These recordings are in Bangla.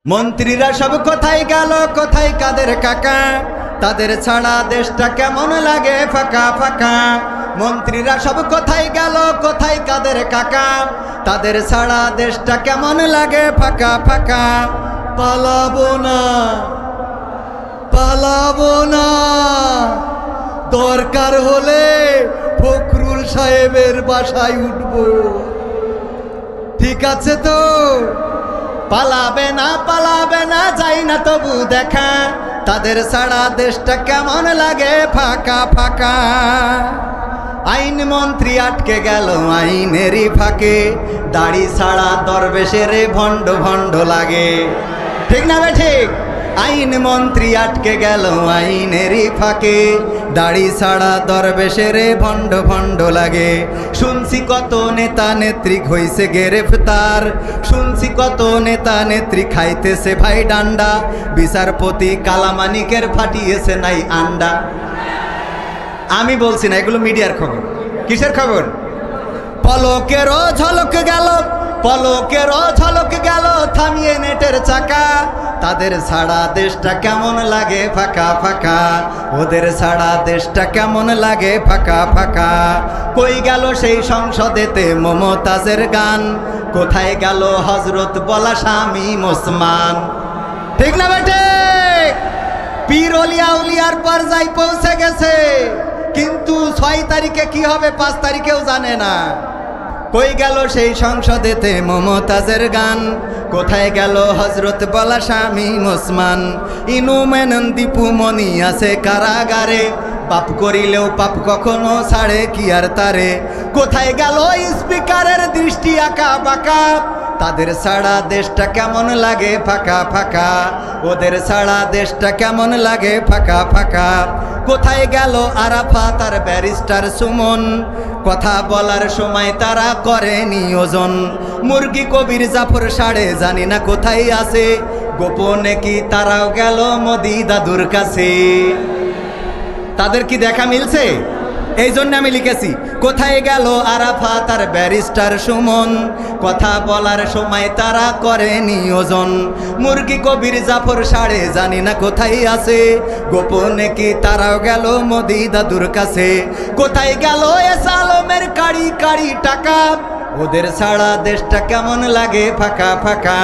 মন্ত্রীরা সব কোথায় গেল, কোথায় কাদের কাকা, তাদের ছাড়া দেশটা কেমন লাগে ফাঁকা ফাঁকা। মন্ত্রীরা সব কোথায় গেল, কোথায় কাদের কাকা, তাদের ছাড়া দেশটা কেমন লাগে ফাঁকা ফাঁকা। পালাবো না, পালাবো না, দরকার হলে ফখরুল সাহেবের বাসায় উঠবো। ঠিক আছে তো? পালাবে না, পালাবে না, যাই না তবু দেখা, তাদের ছাড়া দেশটা কেমন লাগে ফাঁকা ফাঁকা। আইন মন্ত্রী আটকে গেল আইনেরই ফাঁকে, দাড়ি ছাড়া দরবেশের ভণ্ড ভণ্ড লাগে। ঠিক না বে ঠিক? আইন মন্ত্রী আটকে গেল আইনেরই ফাঁকে, দাড়ি ছাড়া দরবেশের ভণ্ড ভণ্ড লাগে। শুনছি কত নেতা নেত্রী হইছে গ্রেফতার, শুনছি কত নেতা নেত্রী খাইতেছে ভাই ডান্ডা, বিচারপতি কালামানিকের ফাটিয়েছে নাই আন্ডা। আমি বলছি না, এগুলো মিডিয়ার খবর। কিসের খবর? পলকেরও ঝলক গেল, পলকেরও ঝলক গেল, থামিয়ে নেটের চাকা, তাদের ছাড়া দেশটা কেমন লাগে ফাঁকা ফাঁকা, ওদের ছাড়া দেশটা কেমন লাগে ফাঁকা ফাঁকা। কই গেল সেই সংসদেতে মমতাজের গান, কোথায় গেল হজরত বলা স্বামী ওসমান। ঠিক না বেটে? পীর ওলিয়া উলিয়ার পর্যায়ে পৌঁছে গেছে, কিন্তু 6 তারিখে কি হবে 5 তারিখেও জানে না। কই গেল সেই সংসদেতে মমতাজের গান, কোথায় গেল হজরত বলা স্বামী ওসমান। ইনু মেনন দীপু মনি আছে কারাগারে, পাপ করিলেও পাপ কখনো ছাড়ে কি আর তারে। কোথায় গেল স্পিকারের দৃষ্টি আঁকা বাঁকা, তাদের ছাড়া দেশটা কেমন লাগে ফাঁকা ফাঁকা, ওদের ছাড়া দেশটা কেমন লাগে ফাঁকা ফাঁকা। কোথায় গেল আরাফাত আর ব্যারিস্টার সুমন, কথা বলার সময় তারা করে নিয়োজন। মুরগি কবির জাফর সাড়ে জানি না কোথায় আছে, গোপনে কি তারাও গেল মোদি দাদুর কাছে। তাদের কি দেখা মিলছে? এই জন্য আমি লিখেছি, কোথায় গেল আরাফাত আর ব্যারিস্টার সুমন, কথা বলার সময় তারা করে নিয়োজন। মুরগি কবির জাফর সাড়ে জানি না কোথায় আছে, গোপনে কি তারাও গেল মোদি দাদুর কাছে। কোথায় গেল এস আলমের কাড়ি কাড়ি টাকা, ওদের ছাড়া দেশটা কেমন লাগে ফাঁকা ফাঁকা,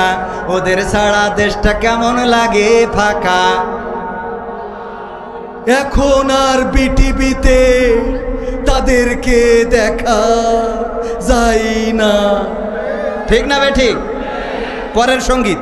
ওদের ছাড়া দেশটা কেমন লাগে ফাঁকা। এখন আর বিটিভিতে তাদেরকে দেখা যায় না। ঠিক না বে ঠিক? পরের সঙ্গীত।